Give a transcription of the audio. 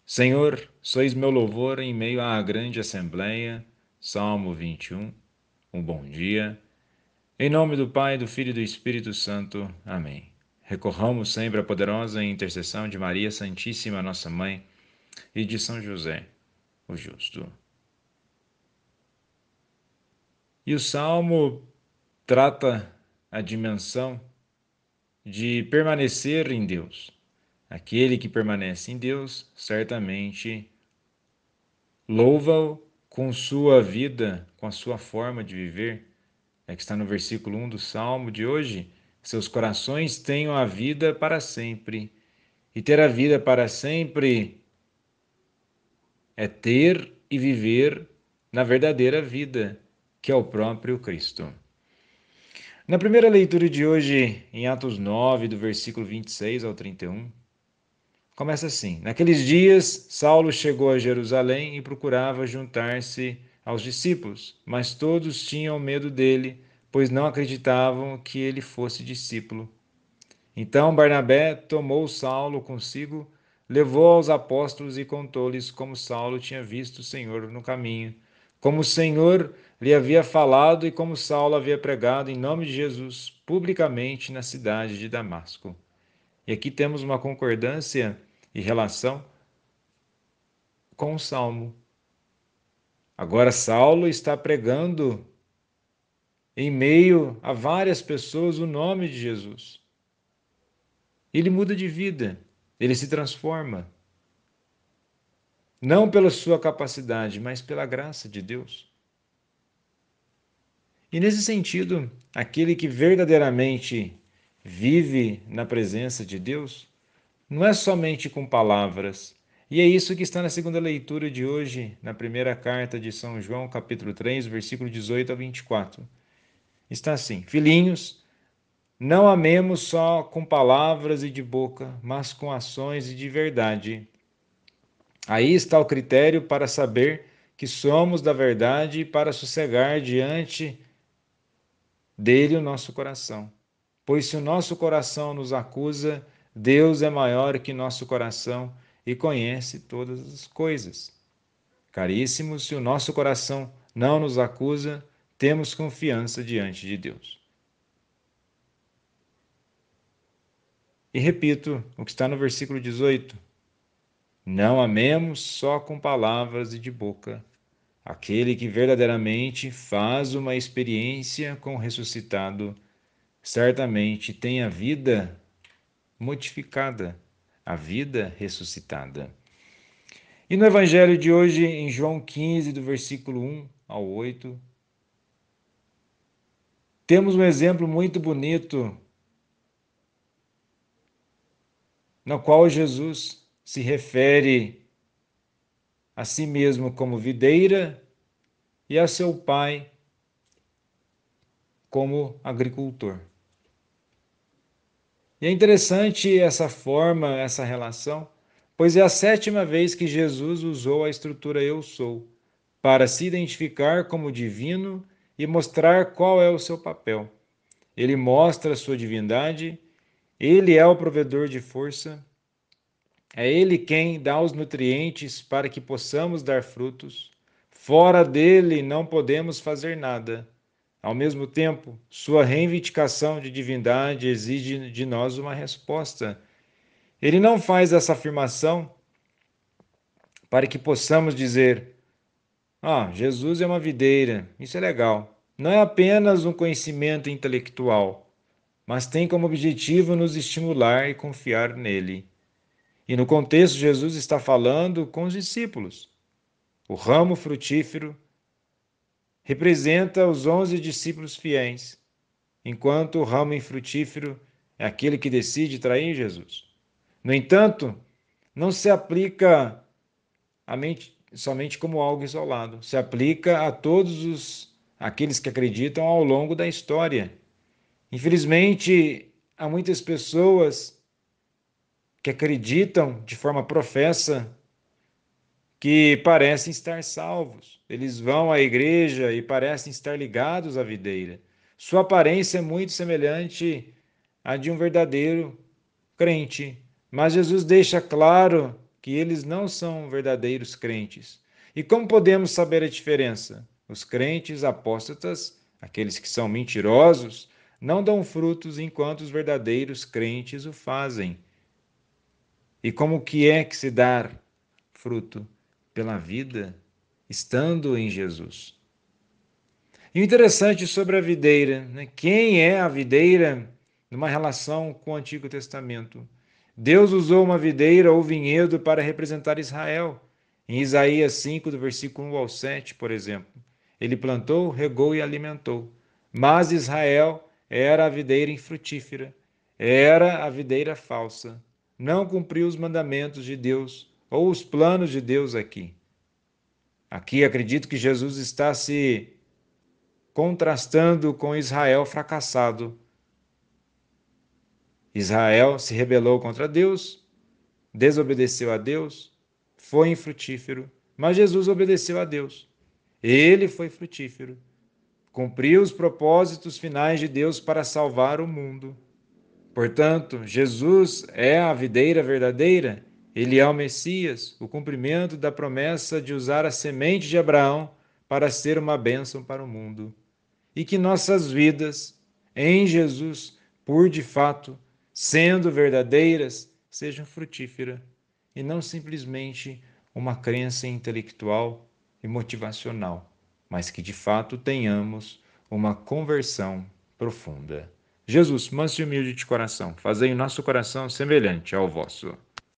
Senhor, sois meu louvor em meio à grande assembleia. Salmo 21. Um bom dia. Em nome do Pai, do Filho e do Espírito Santo. Amém. Recorramos sempre à poderosa intercessão de Maria Santíssima, nossa Mãe, e de São José, o Justo. E o Salmo trata a dimensão de permanecer em Deus. Aquele que permanece em Deus, certamente louva-o com sua vida, com a sua forma de viver. É que está no versículo 1 do Salmo de hoje. Seus corações tenham a vida para sempre. E ter a vida para sempre é ter e viver na verdadeira vida, que é o próprio Cristo. Na primeira leitura de hoje, em Atos 9, do versículo 26 ao 31, começa assim: Naqueles dias, Saulo chegou a Jerusalém e procurava juntar-se aos discípulos, mas todos tinham medo dele, pois não acreditavam que ele fosse discípulo. Então Barnabé tomou Saulo consigo, levou aos apóstolos e contou-lhes como Saulo tinha visto o Senhor no caminho, como o Senhor lhe havia falado e como Saulo havia pregado em nome de Jesus publicamente na cidade de Damasco. E aqui temos uma concordância e relação com o Salmo. Agora Saulo está pregando em meio a várias pessoas o nome de Jesus. Ele muda de vida, ele se transforma. Não pela sua capacidade, mas pela graça de Deus. E nesse sentido, aquele que verdadeiramente vive na presença de Deus, não é somente com palavras. E é isso que está na segunda leitura de hoje, na primeira carta de São João, capítulo 3, versículo 18 a 24. Está assim: Filhinhos, não amemos só com palavras e de boca, mas com ações e de verdade. Aí está o critério para saber que somos da verdade e para sossegar diante dele o nosso coração. Pois se o nosso coração nos acusa, Deus é maior que nosso coração e conhece todas as coisas. Caríssimos, se o nosso coração não nos acusa, temos confiança diante de Deus. E repito o que está no versículo 18: Não amemos só com palavras e de boca. Aquele que verdadeiramente faz uma experiência com o ressuscitado, certamente tem a vida modificada, a vida ressuscitada. E no Evangelho de hoje, em João 15, do versículo 1 ao 8, temos um exemplo muito bonito, no qual Jesus se refere a si mesmo como videira e a seu pai como agricultor. E é interessante essa forma, essa relação, pois é a sétima vez que Jesus usou a estrutura eu sou para se identificar como divino e mostrar qual é o seu papel. Ele mostra a sua divindade, ele é o provedor de força, é ele quem dá os nutrientes para que possamos dar frutos. Fora dele não podemos fazer nada. Ao mesmo tempo, sua reivindicação de divindade exige de nós uma resposta. Ele não faz essa afirmação para que possamos dizer: Jesus é uma videira, isso é legal. Não é apenas um conhecimento intelectual, mas tem como objetivo nos estimular e confiar nele. E no contexto, Jesus está falando com os discípulos. O ramo frutífero representa os 11 discípulos fiéis, enquanto o ramo infrutífero é aquele que decide trair Jesus. No entanto, não se aplica a mente somente como algo isolado, se aplica a todos aqueles que acreditam ao longo da história. Infelizmente, há muitas pessoas que acreditam de forma professa que parecem estar salvos. Eles vão à igreja e parecem estar ligados à videira. Sua aparência é muito semelhante à de um verdadeiro crente. Mas Jesus deixa claro que eles não são verdadeiros crentes. E como podemos saber a diferença? Os crentes apóstatas, aqueles que são mentirosos, não dão frutos enquanto os verdadeiros crentes o fazem. E como que é que se dá fruto? Pela vida, estando em Jesus. E o interessante sobre a videira, né? Quem é a videira numa relação com o Antigo Testamento? Deus usou uma videira ou vinhedo para representar Israel. Em Isaías 5, do versículo 1 ao 7, por exemplo. Ele plantou, regou e alimentou. Mas Israel era a videira infrutífera, era a videira falsa. Não cumpriu os mandamentos de Deus ou os planos de Deus aqui. Aqui acredito que Jesus está se contrastando com Israel fracassado. Israel se rebelou contra Deus, desobedeceu a Deus, foi infrutífero, mas Jesus obedeceu a Deus. Ele foi frutífero, cumpriu os propósitos finais de Deus para salvar o mundo. Portanto, Jesus é a videira verdadeira, ele é o Messias, o cumprimento da promessa de usar a semente de Abraão para ser uma bênção para o mundo. E que nossas vidas em Jesus, por de fato, sendo verdadeiras, sejam frutíferas e não simplesmente uma crença intelectual e motivacional, mas que de fato tenhamos uma conversão profunda. Jesus, manso e humilde de coração, fazei o nosso coração semelhante ao vosso.